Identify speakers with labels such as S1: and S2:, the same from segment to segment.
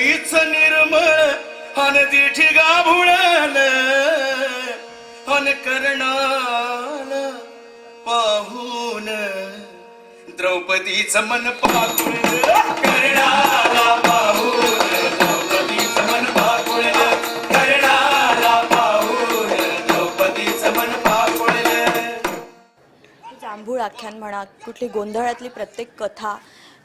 S1: लईच निर्मळ अन दिठी गाभुळल अन कर्णाल पाहून द्रौपदीचं मन पाकुळलं कर्णाला पाहून द्रौपदीचं मन पाकुळलं कर्णाला पाहून द्रौपदीचं मन पाकुळलं.
S2: जांभूळ आख्यान म्हणा, कुठली गोंधळातली प्रत्येक कथा,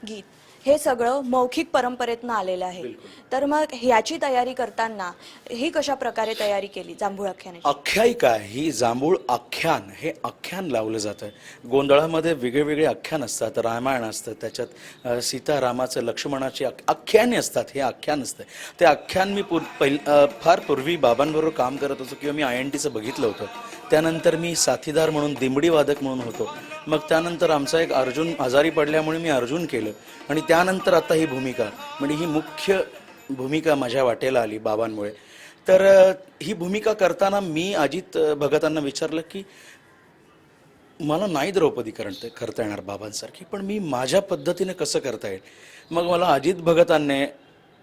S2: गीत, हे सगळं मौखिक परंपरेतनं आलेलं आहे. तर मग ह्याची तयारी करताना ही कशा प्रकारे तयारी केली जांभूळ आख्यानाची?
S3: आख्यायिका ही जांभूळ आख्यान हे आख्यान लावलं जातं. गोंधळामध्ये वेगवेगळे आख्यान असतात. रामायण असतं, त्याच्यात सीतारामाचं लक्ष्मणाची आख्याने असतात. हे आख्यान असतं. ते आख्यान मी फार पूर्वी बाबांबरोबर काम करत होतो किंवा मी INTचं बघितलं होतं. त्यानंतर मी साथीदार म्हणून दिमडी वादक म्हणून होतो. मग त्यानंतर आमचा एक अर्जुन आजारी पडल्यामुळे मी अर्जुन केलं आणि त्यानंतर आता ही भूमिका, म्हणजे ही मुख्य भूमिका माझ्या वाटेला आली बाबांमुळे. तर ही भूमिका करताना मी अजित भगतांना विचारलं की मला नाही द्रौपदी करता येणार बाबांसारखी, पण मी माझ्या पद्धतीने कसं करता येईल. मग मला अजित भगतांनी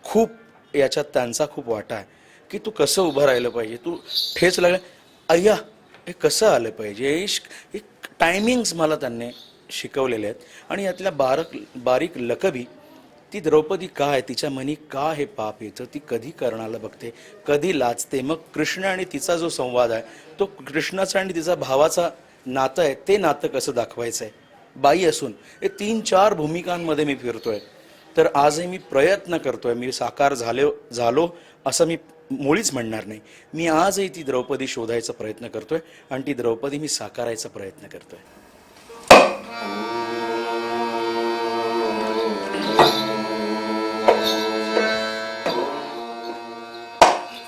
S3: खूप याच्यात त्यांचा खूप वाटा आहे की तू कसं उभं राहिलं पाहिजे, तू ठेच लागले अय्या हे कसं आलं पाहिजे, एक टायमिंग्स मला त्यांनी शिकवलेले आहेत. आणि यातल्या बारीक लकबी, ती द्रौपदी काय, तिच्या मनी का हे पाप येतं, ती कधी कर्णाला बघते, कधी लाजते, मग कृष्ण आणि तिचा जो संवाद आहे तो कृष्णाचा आणि तिचा भावाचा नातं आहे, ते नातं कसं दाखवायचं आहे बाई असून. हे 3-4 भूमिकांमध्ये मी फिरतोय. तर आजही मी प्रयत्न करतोय. मी साकार झालो असं मी मुळीच म्हणणार नाही. मी आजही ती द्रौपदी शोधायचा प्रयत्न करतोय आणि ती द्रौपदी मी साकारायचा प्रयत्न करतोय.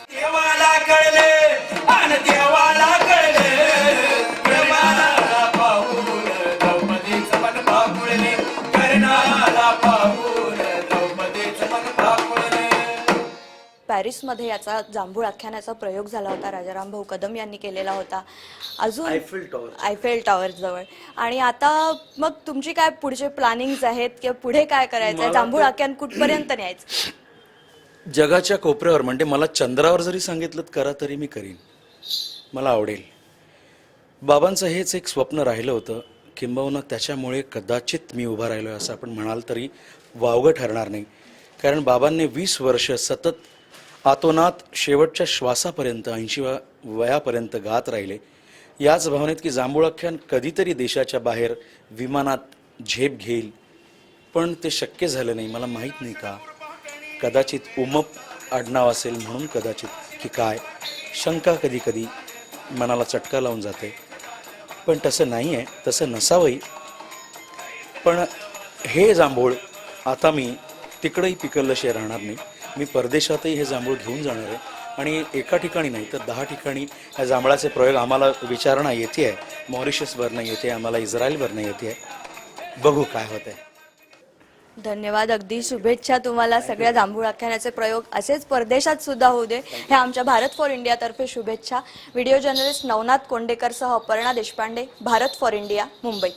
S1: देवाला कळले आणि देवाला कळले कर्णाला पाहून द्रौपदीचं मन पाकुळले कर्णाला पाहून द्रौपदीचं मन पाकुळले.
S2: पॅरिसमध्ये याचा जांभूळ आख्यानाचा प्रयोग झाला होता. राजाराम भाऊ कदम यांनी केलेला होता. अजून आयफेल टॉवर जवळ. आणि आता मग तुमची काय पुढचे प्लॅनिंग्स आहेत किंवा पुढे काय करायचंय? जांभूळ आख्यान कुठपर्यंत न्यायचं?
S3: जगाच्या कोपऱ्यावर, म्हणजे मला चंद्रावर जरी सांगितलं करा तरी मी करीन. मला आवडेल. बाबांचं हेच एक स्वप्न राहिलं होतं. किंबहुना त्याच्यामुळे कदाचित मी उभा राहिलो असं आपण म्हणाल तरी वावगं ठरणार नाही. कारण बाबांनी 20 वर्ष सतत आतोनात शेवटच्या श्वासापर्यंत 80व्या वयापर्यंत गात राहिले. याच भावनेत की जांभूळ आख्यान कधीतरी देशाच्या बाहेर विमानात झेप घेईल, पण ते शक्य झालं नाही. मला माहीत नाही का, कदाचित उमप आडनाव असेल म्हणून कदाचित की काय, शंका कधी कधी मनाला चटका लावून जाते. पण तसं नाही आहे, तसं नसावंही. पण हे जांभूळ आता मी तिकडंही पिकलशी राहणार नाही. मी परदेशातही हे जांभूळ घेऊन जाणार आहे आणि एका ठिकाणी नाही तर 10 ठिकाणी या जांभळाचे प्रयोग आम्हाला विचारणा येते आहे. मॉरिशसवरनं येते, आम्हाला इस्रायलवरनं येते आहे. बघू काय होतंय.
S2: धन्यवाद. अगदी शुभेच्छा तुम्हाला. सगळ्या जांभूळ आख्यानाचे प्रयोग असेच परदेशात सुद्धा होऊ दे, हे आमच्या भारत फॉर इंडिया तर्फे शुभेच्छा. व्हिडिओ जर्नलिस्ट नवनाथ कोंडेकरसह अपर्णा देशपांडे, भारत फॉर इंडिया, मुंबई.